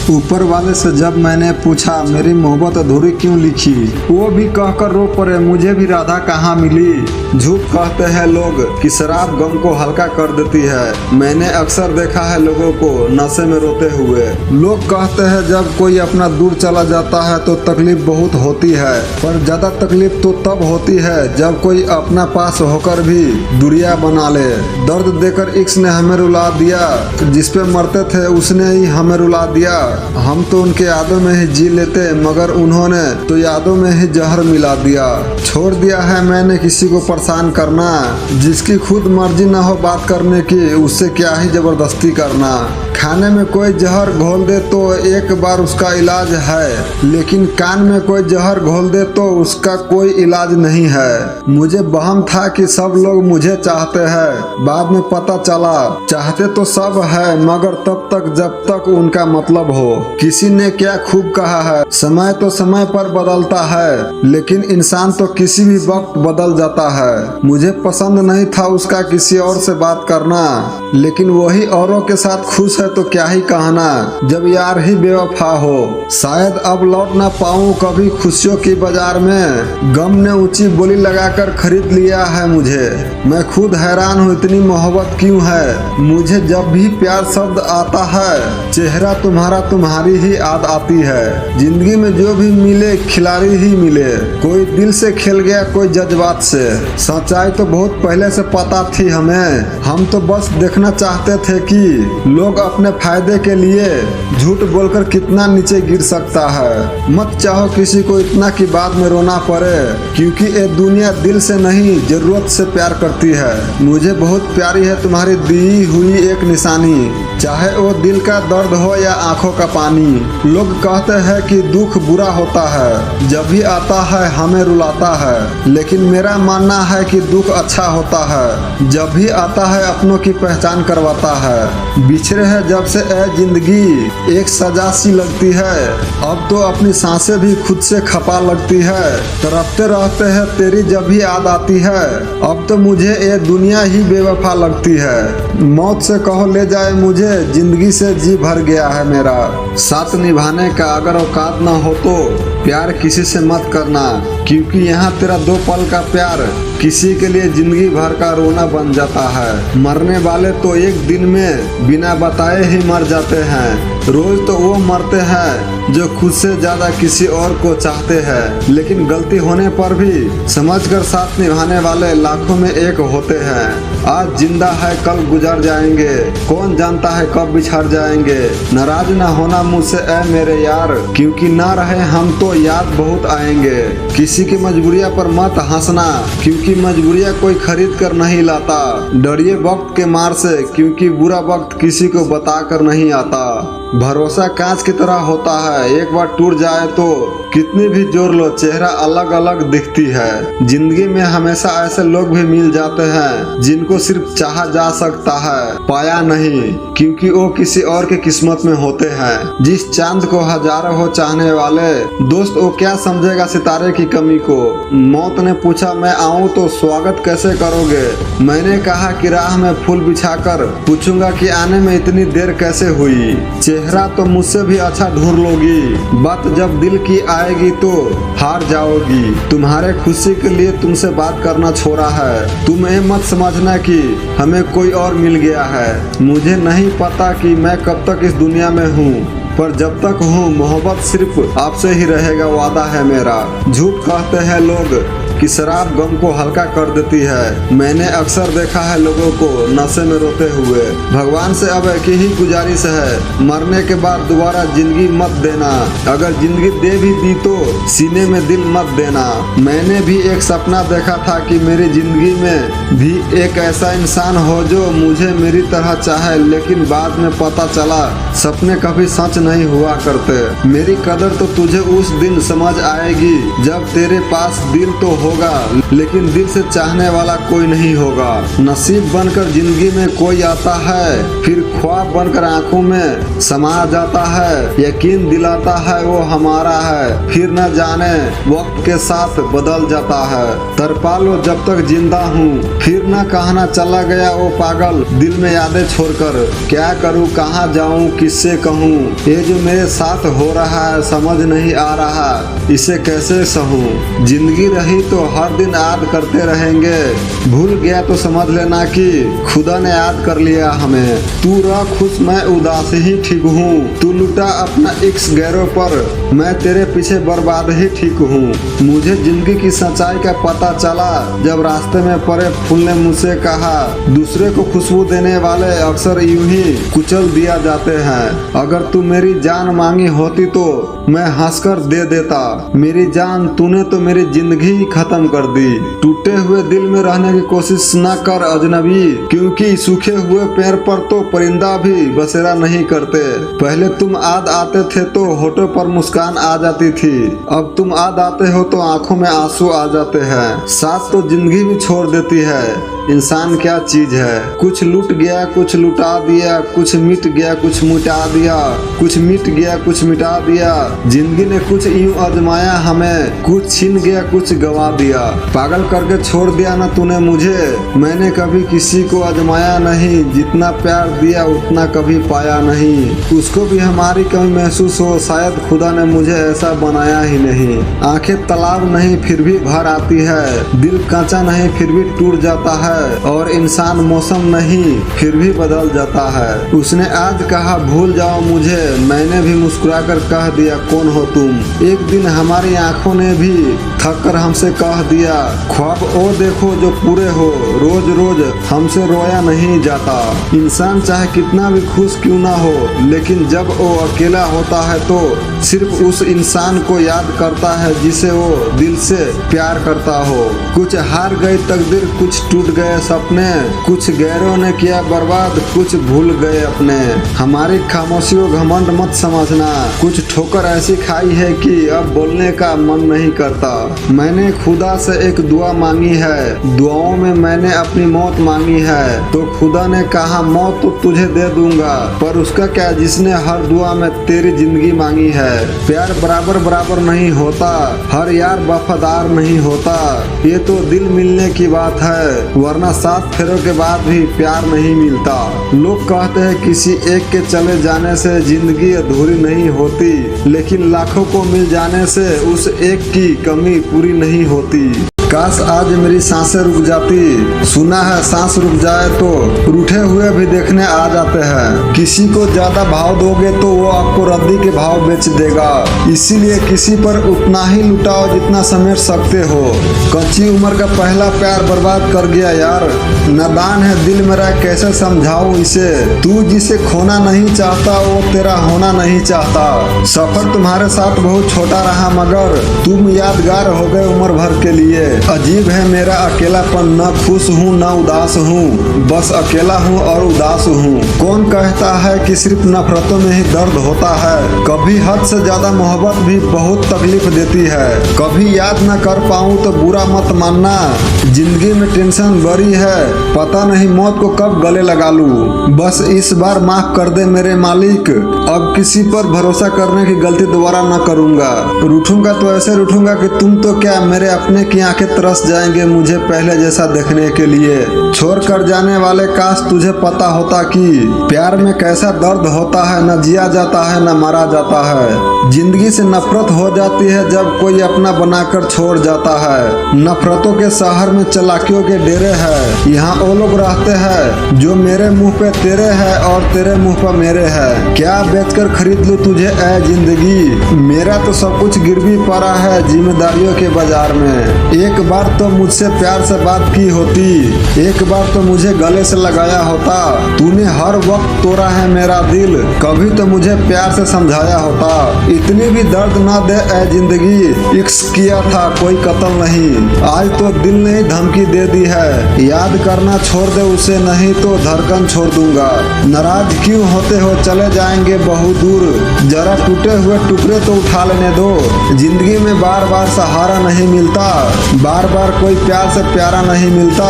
ऊपर वाले से जब मैंने पूछा मेरी मोहब्बत अधूरी क्यों लिखी, वो भी कहकर रो पड़े मुझे भी राधा कहाँ मिली। झूठ कहते हैं लोग कि शराब गम को हल्का कर देती है। मैंने अक्सर देखा है लोगों को नशे में रोते हुए। लोग कहते हैं जब कोई अपना दूर चला जाता है तो तकलीफ बहुत होती है, पर ज्यादा तकलीफ तो तब होती है जब कोई अपना पास होकर भी दूरिया बना ले। दर्द देकर इश्क ने हमें रुला दिया, जिसपे मरते थे उसने ही हमें रुला दिया। हम तो उनके यादों में ही जी लेते, मगर उन्होंने तो यादों में ही जहर मिला दिया। छोड़ दिया है मैंने किसी को परेशान करना, जिसकी खुद मर्जी ना हो बात करने की उससे क्या ही जबरदस्ती करना। खाने में कोई जहर घोल दे तो एक बार उसका इलाज है, लेकिन कान में कोई जहर घोल दे तो उसका कोई इलाज नहीं है। मुझे वहम था कि सब लोग मुझे चाहते हैं, बाद में पता चला चाहते तो सब है, मगर तब तक जब तक उनका मतलब हो। किसी ने क्या खूब कहा है, समय तो समय पर बदलता है, लेकिन इंसान तो किसी भी वक्त बदल जाता है। मुझे पसंद नहीं था उसका किसी और से बात करना, लेकिन वही औरों के साथ खुश है तो क्या ही कहना जब यार ही बेवफा हो। शायद अब लौट ना पाऊं कभी खुशियों की बाजार में, गम ने ऊंची बोली लगाकर खरीद लिया है मुझे। मैं खुद हैरान हूँ इतनी मोहब्बत क्यों है। मुझे जब भी प्यार शब्द आता है चेहरा तुम्हारा तुम्हारी ही याद आती है। जिंदगी में जो भी मिले खिलाड़ी ही मिले, कोई दिल से खेल गया कोई जज्बात से। सच्चाई तो बहुत पहले से पता थी हमें, हम तो बस देखना चाहते थे कि लोग अपने फायदे के लिए झूठ बोलकर कितना नीचे गिर सकता है। मत चाहो किसी को इतना कि बाद में रोना पड़े, क्योंकि ये दुनिया दिल से नहीं जरूरत से प्यार करती है। मुझे बहुत प्यारी है तुम्हारी दी हुई एक निशानी, चाहे वो दिल का दर्द हो या आंखों का पानी। लोग कहते हैं कि दुख बुरा होता है, जब भी आता है हमें रुलाता है, लेकिन मेरा मानना है कि दुख अच्छा होता है, जब भी आता है अपनों की पहचान करवाता है। बिछड़े है जब से ए जिंदगी एक सजा सी लगती है, अब तो अपनी सांसें भी खुद से खपा लगती है। तड़पते रहते हैं तेरी जब भी याद आती है, अब तो मुझे ये दुनिया ही बेवफा लगती है। मौत से कहो ले जाए मुझे, जिंदगी से जी भर गया है मेरा। साथ निभाने का अगर औकात ना हो तो प्यार किसी से मत करना, क्योंकि यहाँ तेरा 2 पल का प्यार किसी के लिए जिंदगी भर का रोना बन जाता है। मरने वाले तो एक दिन में बिना बताए ही मर जाते हैं। रोज तो वो मरते हैं जो खुद से ज्यादा किसी और को चाहते हैं, लेकिन गलती होने पर भी समझकर साथ निभाने वाले लाखों में एक होते हैं। आज जिंदा है कल गुजर जाएंगे, कौन जानता है कब बिछड़ जाएंगे। नाराज ना होना मुझसे ए मेरे यार, क्योंकि ना रहे हम तो याद बहुत आएंगे। किसी की मजबूरियां पर मत हंसना, क्योंकि मजबूरियां कोई खरीद कर नहीं लाता। डरिए वक्त के मार से, क्योंकि बुरा वक्त किसी को बता कर नहीं आता। भरोसा कांच की तरह होता है, एक बार टूट जाए तो कितनी भी जोर लो चेहरा अलग अलग दिखती है। जिंदगी में हमेशा ऐसे लोग भी मिल जाते हैं जिनको सिर्फ चाहा जा सकता है, पाया नहीं, क्योंकि वो किसी और के किस्मत में होते हैं। जिस चांद को हजारों हो चाहने वाले दोस्त, वो क्या समझेगा सितारे की कमी को। मौत ने पूछा मैं आऊं तो स्वागत कैसे करोगे। मैंने कहा कि राह में फूल बिछाकर पूछूंगा कि आने में इतनी देर कैसे हुई। चेहरा तो मुझसे भी अच्छा ढूंढ लोगी, बात जब दिल की आएगी तो हार जाओगी। तुम्हारे खुशी के लिए तुमसे बात करना छोड़ा है, तुम ये मत समझना कि हमें कोई और मिल गया है। मुझे नहीं पता कि मैं कब तक इस दुनिया में हूँ, पर जब तक हूँ मोहब्बत सिर्फ आपसे ही रहेगा, वादा है मेरा। झूठ कहते हैं लोग कि शराब गम को हल्का कर देती है। मैंने अक्सर देखा है लोगों को नशे में रोते हुए। भगवान से अब एक ही गुजारिश है, मरने के बाद दोबारा जिंदगी मत देना। अगर जिंदगी दे भी दी तो सीने में दिल मत देना। मैंने भी एक सपना देखा था कि मेरी जिंदगी में भी एक ऐसा इंसान हो जो मुझे मेरी तरह चाहे, लेकिन बाद में पता चला सपने कभी सच नहीं हुआ करते। मेरी कदर तो तुझे उस दिन समझ आएगी जब तेरे पास दिल तो होगा, लेकिन दिल से चाहने वाला कोई नहीं होगा। नसीब बनकर जिंदगी में कोई आता है, फिर ख्वाब बनकर आंखों में समा जाता है। यकीन दिलाता है वो हमारा है, फिर न जाने वक्त के साथ बदल जाता है। तड़पा लो जब तक जिंदा हूँ, फिर न कहना चला गया वो पागल दिल में यादें छोड़कर। क्या करूँ, कहाँ जाऊँ, किससे कहूँ, ये जो मेरे साथ हो रहा है समझ नहीं आ रहा, इसे कैसे सहूँ। जिंदगी रही तो हर दिन याद करते रहेंगे, भूल गया तो समझ लेना कि खुदा ने याद कर लिया हमें। तू रह खुश, मैं उदास ही ठीक हूँ। तू लुटा अपना इक्स गैरों पर, मैं तेरे पीछे बर्बाद ही ठीक हूँ। मुझे जिंदगी की सच्चाई का पता चला जब रास्ते में पड़े फूल ने मुझसे कहा, दूसरे को खुशबू देने वाले अक्सर यूं ही कुचल दिया जाते हैं। अगर तू मेरी जान मांगी होती तो मैं हंसकर दे देता। मेरी जान तूने तो मेरी जिंदगी ही खत्म कर दी। टूटे हुए दिल में रहने की कोशिश न कर अजनबी, क्योंकि सूखे हुए पेड़ पर तो परिंदा भी बसेरा नहीं करते। पहले तुम याद आते थे तो होठों पर मुस्कान आ जाती थी, अब तुम याद आते हो तो आंखों में आंसू आ जाते हैं। साथ तो जिंदगी भी छोड़ देती है। इंसान क्या चीज है, कुछ लूट गया कुछ लुटा दिया, कुछ मिट गया कुछ मिटा दिया, कुछ मिट गया कुछ मिटा दिया। जिंदगी ने कुछ यूं आजमाया हमें, कुछ छीन गया कुछ गवा दिया। पागल करके छोड़ दिया ना तूने मुझे, मैंने कभी किसी को आजमाया नहीं। जितना प्यार दिया उतना कभी पाया नहीं। उसको भी हमारी कमी महसूस हो, शायद खुदा ने मुझे ऐसा बनाया ही नहीं। आंखें तालाब नहीं फिर भी भर आती है, दिल कांचा नहीं फिर भी टूट जाता है, और इंसान मौसम नहीं फिर भी बदल जाता है। उसने आज कहा भूल जाओ मुझे, मैंने भी मुस्कुराकर कह दिया कौन हो तुम। एक दिन हमारी आंखों ने भी थक कर हमसे कह दिया, ख्वाब ओ देखो जो पूरे हो, रोज रोज हमसे रोया नहीं जाता। इंसान चाहे कितना भी खुश क्यों ना हो, लेकिन जब वो अकेला होता है तो सिर्फ उस इंसान को याद करता है जिसे वो दिल से प्यार करता हो। कुछ हार गई तकदीर, कुछ टूट गए सपने, कुछ गैरों ने किया बर्बाद, कुछ भूल गए अपने। हमारी खामोशियों घमंड मत समझना, कुछ ठोकर ऐसी खाई है कि अब बोलने का मन नहीं करता। मैंने खुदा से एक दुआ मांगी है, दुआओं में मैंने अपनी मौत मांगी है, तो खुदा ने कहा मौत तो तुझे दे दूंगा, पर उसका क्या जिसने हर दुआ में तेरी जिंदगी मांगी है। प्यार बराबर बराबर नहीं होता, हर यार वफादार नहीं होता, ये तो दिल मिलने की बात है, वरना 7 फेरों के बाद भी प्यार नहीं मिलता। लोग कहते हैं किसी एक के चले जाने से जिंदगी अधूरी नहीं होती, लेकिन लाखों को मिल जाने से उस एक की कमी पूरी नहीं होती। काश आज मेरी सांसें रुक जाती, सुना है सांस रुक जाए तो रूठे हुए भी देखने आ जाते हैं। किसी को ज्यादा भाव दोगे तो वो आपको रद्दी के भाव बेच देगा, इसीलिए किसी पर उतना ही लुटाओ जितना समेट सकते हो। कच्ची उम्र का पहला प्यार बर्बाद कर गया यार, नादान है दिल मेरा कैसे समझाऊं इसे। तू जिसे खोना नहीं चाहता वो तेरा होना नहीं चाहता। सफर तुम्हारे साथ बहुत छोटा रहा मगर तुम यादगार हो गए उम्र भर के लिए। अजीब है मेरा अकेलापन, न खुश हूँ न उदास हूँ, बस अकेला हूँ और उदास हूँ। कौन कहता है कि सिर्फ नफरतों में ही दर्द होता है। कभी हद से ज्यादा मोहब्बत भी बहुत तकलीफ देती है। कभी याद न कर पाऊँ तो बुरा मत मानना, जिंदगी में टेंशन बड़ी है, पता नहीं मौत को कब गले लगा लूँ। बस इस बार माफ कर दे मेरे मालिक, अब किसी पर भरोसा करने की गलती दोबारा न करूँगा। रूठूंगा तो ऐसे रूठूंगा कि तुम तो क्या मेरे अपने की आंखें तरस जाएंगे मुझे पहले जैसा देखने के लिए। छोड़ कर जाने वाले काश तुझे पता होता कि प्यार में कैसा दर्द होता है, न जिया जाता है न मरा जाता है। जिंदगी से नफरत हो जाती है जब कोई अपना बनाकर छोड़ जाता है। नफरतों के शहर में चालाकियों के डेरे हैं, यहाँ वो लोग रहते हैं जो मेरे मुंह पे तेरे है और तेरे मुंह पर मेरे है। क्या बेचकर खरीद लूं तुझे ऐ जिंदगी, मेरा तो सब कुछ गिरवी पड़ा है जिम्मेदारियों के बाजार में। एक बार तो मुझसे प्यार से बात की होती, एक बार तो मुझे गले से लगाया होता। तूने हर वक्त तोड़ा है मेरा दिल, कभी तो मुझे प्यार से समझाया होता। इतनी भी दर्द ना दे ऐ जिंदगी, इश्क किया था कोई कत्ल नहीं, आज तो दिल ने ही धमकी दे दी है। याद करना छोड़ दे उसे नहीं तो धड़कन छोड़ दूंगा। नाराज क्यों होते हो, चले जाएंगे बहुत दूर, जरा टूटे हुए टुकड़े तो उठा लेने दो। जिंदगी में बार बार सहारा नहीं मिलता, बार बार कोई प्यार से प्यारा नहीं मिलता।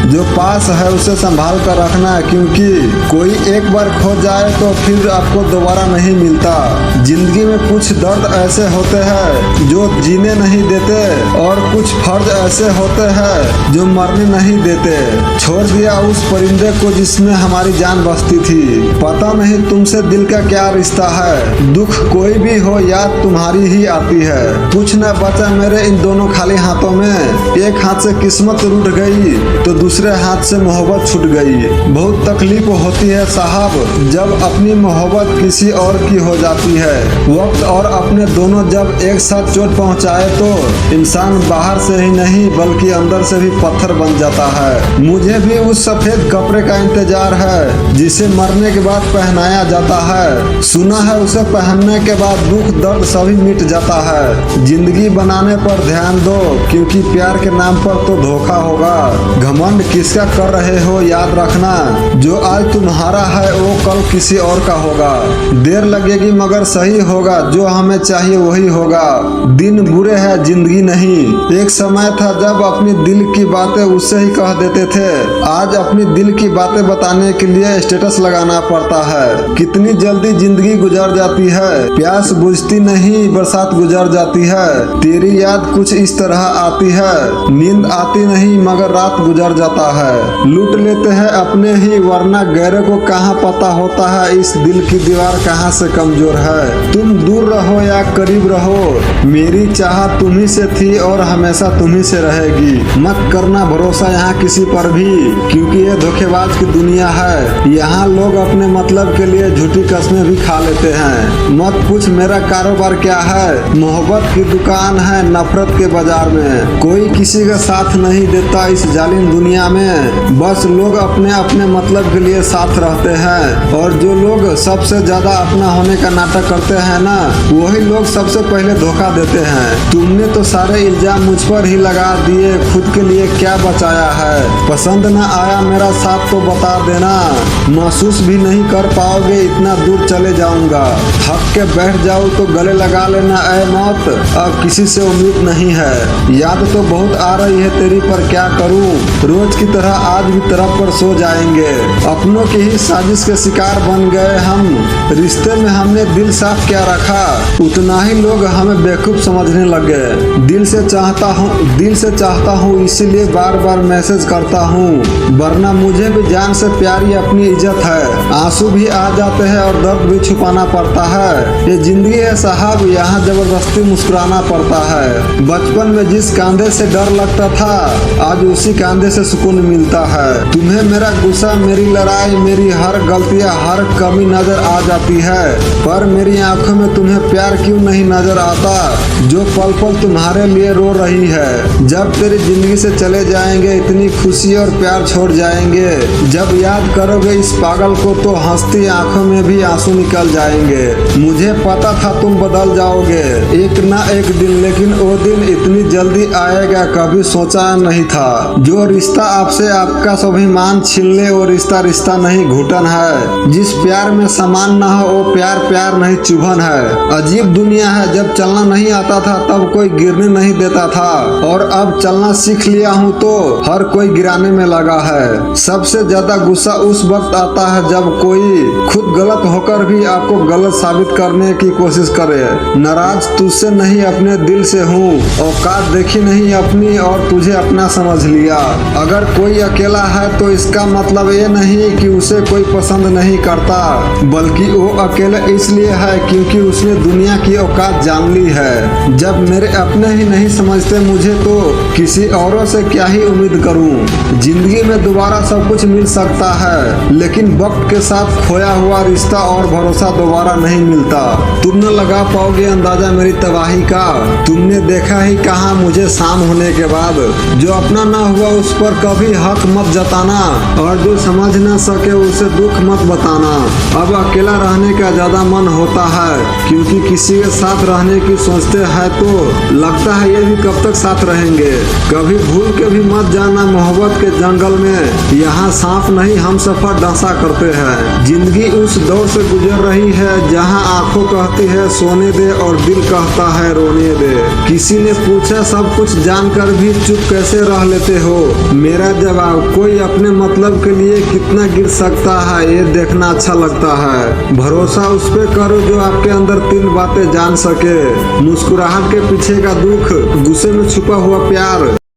जो पास है उसे संभाल कर रखना, क्योंकि कोई एक बार खो जाए तो फिर आपको दोबारा नहीं मिलता। जिंदगी में कुछ दर्द ऐसे होते हैं जो जीने नहीं देते, और कुछ फर्ज ऐसे होते हैं जो मरने नहीं देते। छोड़ दिया उस परिंदे को जिसमें हमारी जान बसती थी। पता नहीं तुमसे दिल का क्या रिश्ता है, दुख कोई भी हो याद तुम्हारी ही आती है। कुछ न बचा मेरे इन दोनों खाली हाथों में, एक हाथ से किस्मत रूठ गई तो दूसरे हाथ से मोहब्बत छूट गई। बहुत तकलीफ होती है साहब जब अपनी मोहब्बत किसी और की हो जाती है। वक्त और अपने दोनों जब एक साथ चोट पहुंचाए तो इंसान बाहर से ही नहीं बल्कि अंदर से भी पत्थर बन जाता है। मुझे भी उस सफेद कपड़े का इंतजार है जिसे मरने के बाद पहनाया जाता है। सुना है उसे पहनने के बाद दुख दर्द सभी मिट जाता है। जिंदगी बनाने पर ध्यान दो, क्योंकि प्यार के नाम पर तो धोखा होगा। घमंड किसका कर रहे हो याद रखना, जो आज तुम्हारा है वो कल किसी और का होगा। देर लगेगी मगर सही होगा, जो हमें चाहिए वही होगा। दिन बुरे हैं जिंदगी नहीं। एक समय था जब अपनी दिल की बातें उससे ही कह देते थे। आज अपनी दिल की बातें बताने के लिए स्टेटस लगाना पड़ता है। कितनी जल्दी जिंदगी गुजर जाती है, प्यास बुझती नहीं बरसात गुजर जाती है। तेरी याद कुछ इस तरह आती है, नींद आती नहीं मगर रात गुजर जाता है। लूट लेते हैं अपने ही वरना गैरों को कहाँ पता होता है इस दिल की दीवार कहाँ से कमजोर है। तुम दूर रहो या करीब रहो, मेरी चाहत तुम्ही से थी और हमेशा तुम्ही से रहेगी। मत करना भरोसा यहाँ किसी पर भी, क्योंकि ये धोखेबाज की दुनिया है। यहाँ लोग अपने मतलब के लिए झूठी कस्में भी खा लेते हैं। मत पूछ मेरा कारोबार क्या है, मोहब्बत की दुकान है नफरत के बाजार में। कोई किसी का साथ नहीं देता इस जालिम दुनिया में, बस लोग अपने अपने मतलब के लिए साथ रहते हैं। और जो लोग सबसे ज्यादा अपना होने का नाटक करते हैं ना, वही लोग सबसे पहले धोखा देते हैं। तुमने तो सारे इल्जाम मुझ पर ही लगा दिए, खुद के लिए क्या बचाया है। पसंद न आया मेरा साथ तो बता देना, महसूस भी नहीं कर पाओगे इतना दूर चले जाऊंगा। थक के बैठ जाऊं तो गले लगा लेना ऐ मौत, अब किसी से उम्मीद नहीं है। याद तो बहुत आ रही है तेरी पर क्या करूं, रोज की तरह आज भी तरफ पर सो जाएंगे। अपनों की ही साजिश के शिकार बन गए हम, रिश्ते में हमने दिल साफ क्या रखा, उतना ही लोग हमें बेवकूफ समझने लगे। दिल से चाहता हूँ इसीलिए बार बार मैसेज करता हूँ, वरना मुझे भी जान से प्यारी अपनी इज्जत है। आंसू भी आ जाते हैं और दर्द भी छुपाना पड़ता है। ये जिंदगी है साहब, यहाँ जबरदस्ती मुस्कुराना पड़ता है। बचपन में जिस कांधे से डर लगता था आज उसी कांधे से सुकून मिलता है। तुम्हें मेरा गुस्सा, मेरी लड़ाई, मेरी हर गलतियाँ, हर कमी नजर आ जाती है, पर मेरी आंखों में तुम्हें प्यार क्यों नहीं नजर आता जो पल पल तुम्हारे लिए रो रही है। जब तेरी जिंदगी से चले जाएंगे इतनी खुशी और प्यार छोड़ जाएंगे। जब याद करोगे इस पागल को तो हंसती आंखों में भी आंसू निकल जाएंगे। मुझे पता था तुम बदल जाओगे एक ना एक दिन, लेकिन वो दिन इतनी जल्दी आएगा कभी सोचा नहीं था। जो रिश्ता आपसे आपका स्वाभिमान छीन ले वो रिश्ता रिश्ता नहीं घुटन है। जिस प्यार में समान ना हो वो प्यार प्यार नहीं चुभन है। अजीब दुनिया है, जब चलना नहीं आता था तब कोई गिरने नहीं देता था, और अब चलना सीख लिया हूँ तो हर कोई गिराने में लगा है। सबसे ज्यादा गुस्सा उस वक्त आता है जब कोई खुद गलत होकर भी आपको गलत साबित करने की कोशिश करे। नाराज तुझसे नहीं अपने दिल से हूँ, औकात देखी नहीं अपनी और तुझे अपना समझ लिया। अगर कोई अकेला है तो इसका मतलब ये नहीं कि उसे कोई पसंद नहीं करता, बल्कि वो अकेला इसलिए है क्योंकि उसने दुनिया की औकात जान ली है। जब मेरे अपने ही नहीं समझते मुझे तो किसी औरों से क्या ही उम्मीद करूं। जिंदगी में दोबारा सब कुछ मिल सकता है, लेकिन वक्त के साथ खोया हुआ रिश्ता और भरोसा दोबारा नहीं मिलता। तुम न लगा पाओगे अंदाजा मेरी तबाही का, तुमने देखा ही कहा मुझे शाम होने के बाद। जो अपना ना हुआ उस पर कभी हक मत जताना, और जो समझ न सके उसे दुख मत बताना। अब अकेला रहने का ज्यादा मन होता है, क्योंकि किसी के साथ रहने की सोचते हैं तो लगता है ये भी कब तक साथ रहेंगे। कभी भूल के भी मत जाना मोहब्बत के जंगल में, यहाँ सांप नहीं हम सफर डसा करते हैं। जिंदगी उस दौर से गुजर रही है जहाँ आंखों कहती है सोने दे और दिल कहता है रोने दे। किसी ने पूछा सब कुछ जानकर भी चुप कैसे रह लेते हो। मेरा जवाब, कोई अपने मतलब के लिए कितना गिर सकता है ये देखना अच्छा लगता है। भरोसा उस पे करो जो आपके अंदर 3 बातें जान सके, मुस्कुराहट के पीछे का दुख, गुस्से में छुपा हुआ प्यार।